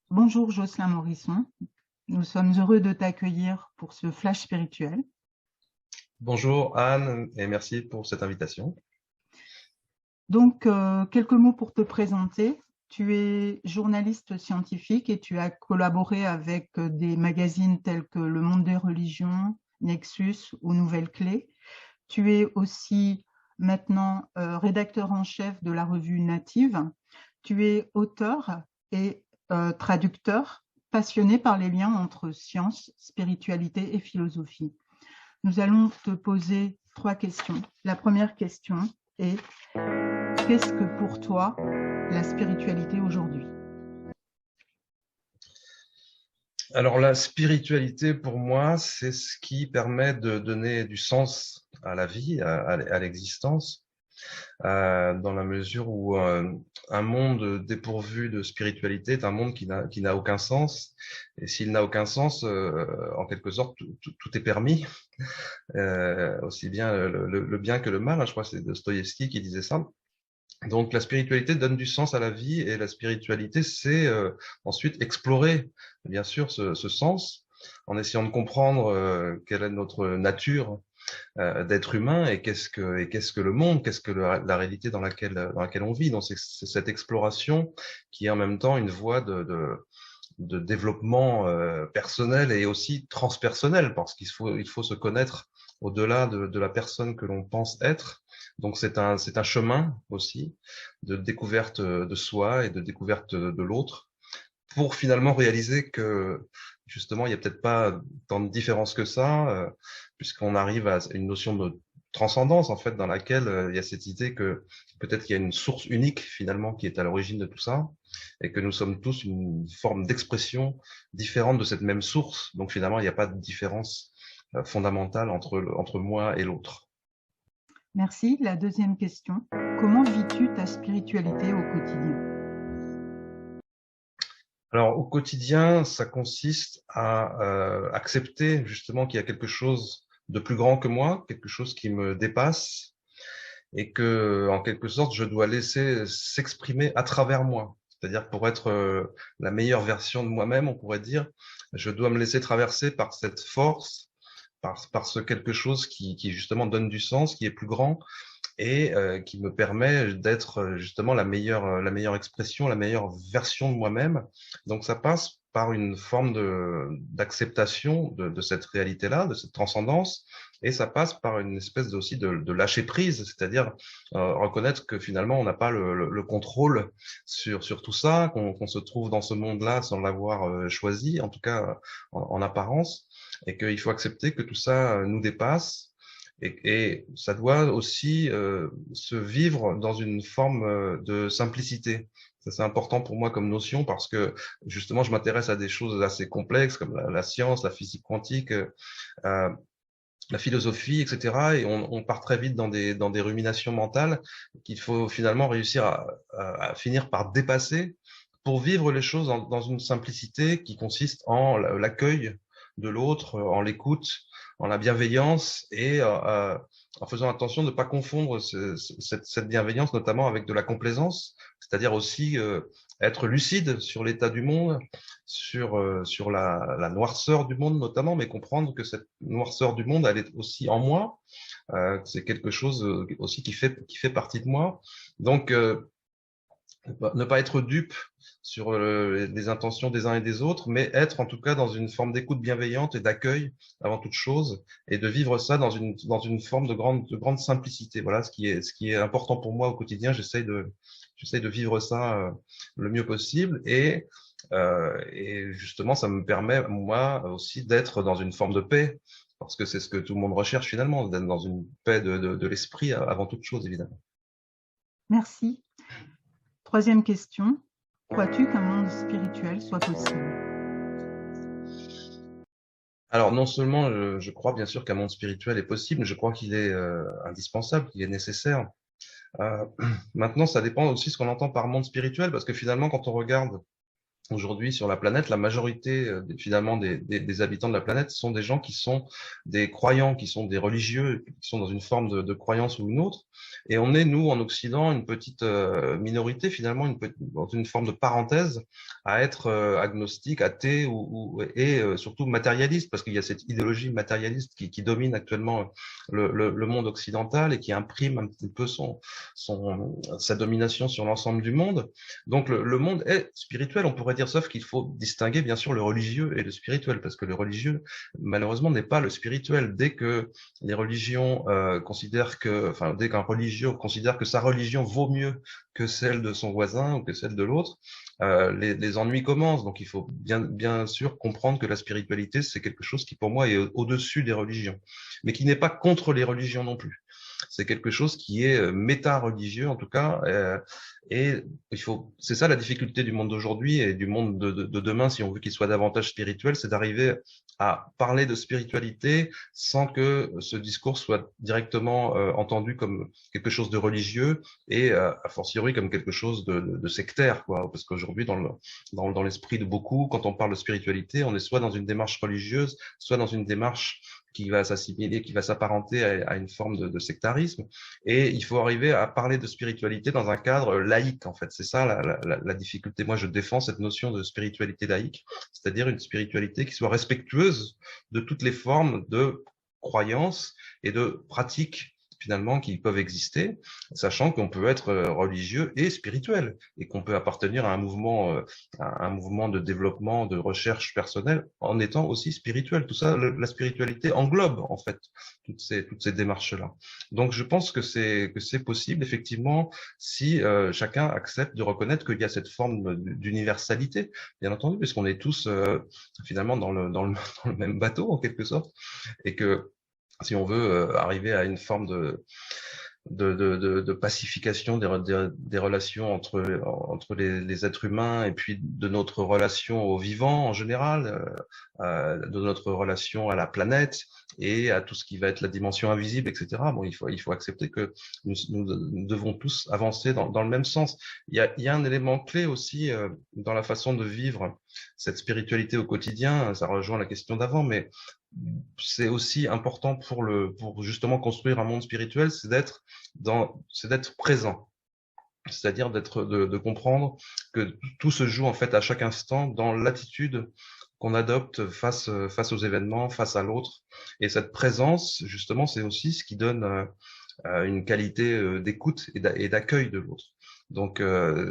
Bonjour Jocelyn Morisson, nous sommes heureux de t'accueillir pour ce flash spirituel. Bonjour Anne et merci pour cette invitation. Donc, quelques mots pour te présenter. Tu es journaliste scientifique et tu as collaboré avec des magazines tels que Le Monde des Religions, Nexus ou Nouvelles Clés. Tu es aussi maintenant rédacteur en chef de la revue Native. Tu es auteur et traducteur passionné par les liens entre science, spiritualité et philosophie. Nous allons te poser 3 questions. La première question est: qu'est-ce que pour toi la spiritualité aujourd'hui? Alors la spiritualité pour moi, c'est ce qui permet de donner du sens à la vie, à l'existence, dans la mesure où un monde dépourvu de spiritualité est un monde qui n'a aucun sens. Et s'il n'a aucun sens, en quelque sorte, tout est permis, aussi bien le bien que le mal. Je crois que c'est Dostoïevski qui disait ça. Donc la spiritualité donne du sens à la vie et la spiritualité, c'est ensuite explorer, bien sûr, ce sens en essayant de comprendre quelle est notre nature d'être humain et qu'est-ce que le monde, qu'est-ce que la réalité dans laquelle on vit. Donc c'est cette exploration qui est en même temps une voie de développement personnel et aussi transpersonnel, parce qu'il faut se connaître au-delà de la personne que l'on pense être. Donc c'est un chemin aussi de découverte de soi et de découverte de l'autre, pour finalement réaliser que justement il y a peut-être pas tant de différence que ça, puisqu'on arrive à une notion de transcendance en fait, dans laquelle il y a cette idée que peut-être qu'il y a une source unique finalement qui est à l'origine de tout ça, et que nous sommes tous une forme d'expression différente de cette même source. Donc finalement il n'y a pas de différence fondamentale entre moi et l'autre. Merci. La deuxième question: comment vis-tu ta spiritualité au quotidien? Alors au quotidien, ça consiste à accepter justement qu'il y a quelque chose de plus grand que moi, quelque chose qui me dépasse, et que en quelque sorte je dois laisser s'exprimer à travers moi. C'est-à-dire, pour être la meilleure version de moi-même, on pourrait dire, je dois me laisser traverser par cette force, par ce quelque chose qui justement donne du sens, qui est plus grand, et qui me permet d'être justement la meilleure expression, la meilleure version de moi-même. Donc ça passe par une forme d'acceptation de cette réalité-là, de cette transcendance, et ça passe par une espèce aussi de lâcher prise, c'est-à-dire reconnaître que finalement on n'a pas le contrôle sur tout ça, qu'on se trouve dans ce monde-là sans l'avoir choisi, en tout cas en apparence, et qu'il faut accepter que tout ça nous dépasse. Et ça doit aussi se vivre dans une forme de simplicité. Ça, c'est important pour moi comme notion, parce que justement, je m'intéresse à des choses assez complexes comme la science, la physique quantique, la philosophie, etc. Et on part très vite dans des ruminations mentales qu'il faut finalement réussir à finir par dépasser, pour vivre les choses dans une simplicité qui consiste en l'accueil de l'autre, en l'écoute, en la bienveillance, et en faisant attention de ne pas confondre cette bienveillance notamment avec de la complaisance, c'est-à-dire aussi être lucide sur l'état du monde, sur la noirceur du monde notamment, mais comprendre que cette noirceur du monde, elle est aussi en moi, c'est quelque chose aussi qui fait partie de moi. Donc ne pas être dupe sur les intentions des uns et des autres, mais être en tout cas dans une forme d'écoute bienveillante et d'accueil avant toute chose, et de vivre ça dans une forme de grande simplicité. Voilà ce qui est important pour moi au quotidien. J'essaye de vivre ça le mieux possible, et justement ça me permet moi aussi d'être dans une forme de paix, parce que c'est ce que tout le monde recherche finalement, d'être dans une paix de l'esprit avant toute chose, évidemment. Merci. Troisième question: crois-tu qu'un monde spirituel soit possible? Alors non seulement je crois bien sûr qu'un monde spirituel est possible, mais je crois qu'il est indispensable, qu'il est nécessaire. Maintenant, ça dépend aussi de ce qu'on entend par monde spirituel, parce que finalement, quand on regarde aujourd'hui sur la planète, la majorité finalement des habitants de la planète sont des gens qui sont des croyants, qui sont des religieux, qui sont dans une forme de croyance ou une autre. Et on est, nous, en Occident, une petite minorité finalement, dans une forme de parenthèse, à être agnostique, athée et surtout matérialiste, parce qu'il y a cette idéologie matérialiste qui domine actuellement le monde occidental et qui imprime un petit peu sa domination sur l'ensemble du monde. Donc le monde est spirituel, on pourrait dire, sauf qu'il faut distinguer bien sûr le religieux et le spirituel, parce que le religieux, malheureusement, n'est pas le spirituel. Dès que les religions dès qu'un religieux considère que sa religion vaut mieux que celle de son voisin ou que celle de l'autre, les ennuis commencent. Donc il faut bien sûr comprendre que la spiritualité, c'est quelque chose qui pour moi est au-dessus des religions, mais qui n'est pas contre les religions non plus. C'est quelque chose qui est méta-religieux en tout cas, et c'est ça la difficulté du monde d'aujourd'hui et du monde de demain, si on veut qu'il soit davantage spirituel, c'est d'arriver à parler de spiritualité sans que ce discours soit directement entendu comme quelque chose de religieux et a fortiori comme quelque chose de sectaire, quoi. Parce qu'aujourd'hui, dans l'esprit de beaucoup, quand on parle de spiritualité, on est soit dans une démarche religieuse, soit dans une démarche qui va s'assimiler, qui va s'apparenter à une forme de sectarisme. Et il faut arriver à parler de spiritualité dans un cadre laïque, en fait. C'est ça la difficulté. Moi, je défends cette notion de spiritualité laïque, c'est-à-dire une spiritualité qui soit respectueuse de toutes les formes de croyances et de pratiques finalement qui peuvent exister, sachant qu'on peut être religieux et spirituel et qu'on peut appartenir à un mouvement de développement, de recherche personnelle en étant aussi spirituel. Tout ça, la spiritualité englobe en fait toutes ces démarches-là. Donc je pense que c'est possible effectivement si chacun accepte de reconnaître qu'il y a cette forme d'universalité, bien entendu, puisqu'on est tous finalement dans le même bateau en quelque sorte, et que si on veut arriver à une forme de pacification des relations entre les êtres humains et puis de notre relation aux vivants en général, de notre relation à la planète et à tout ce qui va être la dimension invisible, etc. Bon, il faut accepter que nous devons tous avancer dans le même sens. Il y a un élément clé aussi dans la façon de vivre cette spiritualité au quotidien. Ça rejoint la question d'avant, mais c'est aussi important pour justement construire un monde spirituel, c'est d'être présent. C'est-à-dire de comprendre que tout se joue en fait à chaque instant dans l'attitude qu'on adopte face aux événements, face à l'autre. Et cette présence, justement, c'est aussi ce qui donne une qualité d'écoute et d'accueil de l'autre. Donc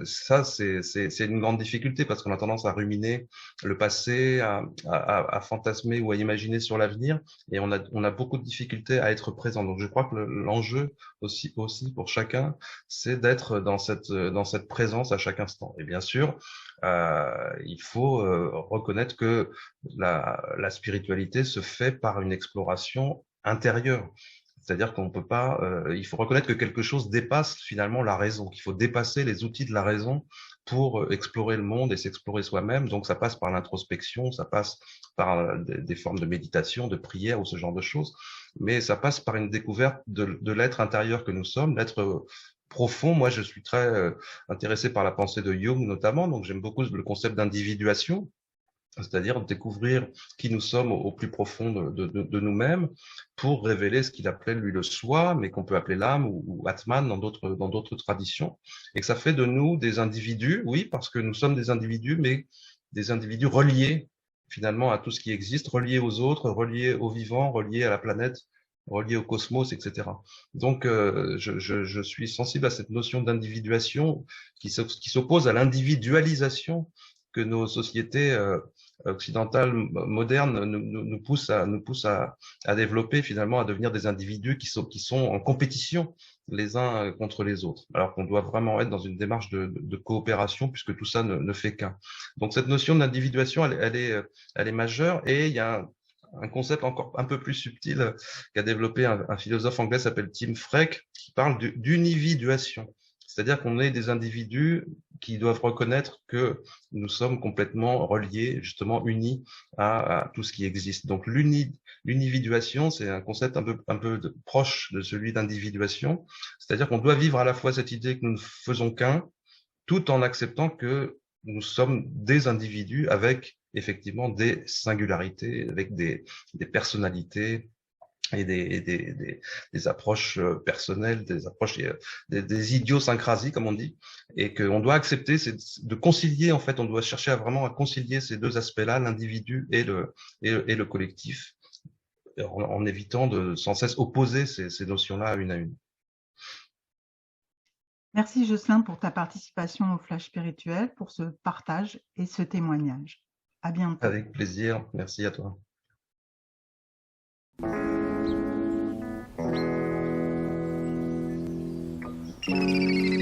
ça, c'est une grande difficulté parce qu'on a tendance à ruminer le passé, à fantasmer ou à imaginer sur l'avenir, et on a beaucoup de difficultés à être présent. Donc je crois que l'enjeu aussi pour chacun, c'est d'être dans cette présence à chaque instant. Et bien sûr, il faut reconnaître que la spiritualité se fait par une exploration intérieure. C'est-à-dire qu'on peut pas, il faut reconnaître que quelque chose dépasse finalement la raison, qu'il faut dépasser les outils de la raison pour explorer le monde et s'explorer soi-même. Donc ça passe par l'introspection, ça passe par des formes de méditation, de prière ou ce genre de choses, mais ça passe par une découverte de l'être intérieur que nous sommes, l'être profond. Moi, je suis très intéressé par la pensée de Jung notamment, donc j'aime beaucoup le concept d'individuation, c'est-à-dire découvrir qui nous sommes au plus profond de nous-mêmes pour révéler ce qu'il appelait lui le soi, mais qu'on peut appeler l'âme ou Atman dans d'autres traditions, et que ça fait de nous des individus, oui, parce que nous sommes des individus, mais des individus reliés finalement à tout ce qui existe, reliés aux autres, reliés aux vivants, reliés à la planète, reliés au cosmos, etc. Donc, je suis sensible à cette notion d'individuation qui s'oppose à l'individualisation que nos sociétés occidentale moderne nous pousse à développer finalement, à devenir des individus qui sont en compétition les uns contre les autres, alors qu'on doit vraiment être dans une démarche de coopération puisque tout ça ne fait qu'un. Donc cette notion d'individuation, elle est majeure, et il y a un concept encore un peu plus subtil qu'a développé un philosophe anglais qui s'appelle Tim Freke, qui parle d'unividuation. C'est-à-dire qu'on est des individus qui doivent reconnaître que nous sommes complètement reliés, justement unis à tout ce qui existe. Donc l'unividuation, c'est un concept un peu proche de celui d'individuation. C'est-à-dire qu'on doit vivre à la fois cette idée que nous ne faisons qu'un, tout en acceptant que nous sommes des individus avec effectivement des singularités, avec des personnalités et des approches personnelles, des approches, des idiosyncrasies, comme on dit, et qu'on doit accepter, c'est de concilier, en fait, on doit chercher vraiment à concilier ces deux aspects-là, l'individu et le collectif, en évitant de sans cesse opposer ces notions-là une à une. Merci Jocelyn pour ta participation au Flash spirituel, pour ce partage et ce témoignage. À bientôt. Avec plaisir, merci à toi. Thank you.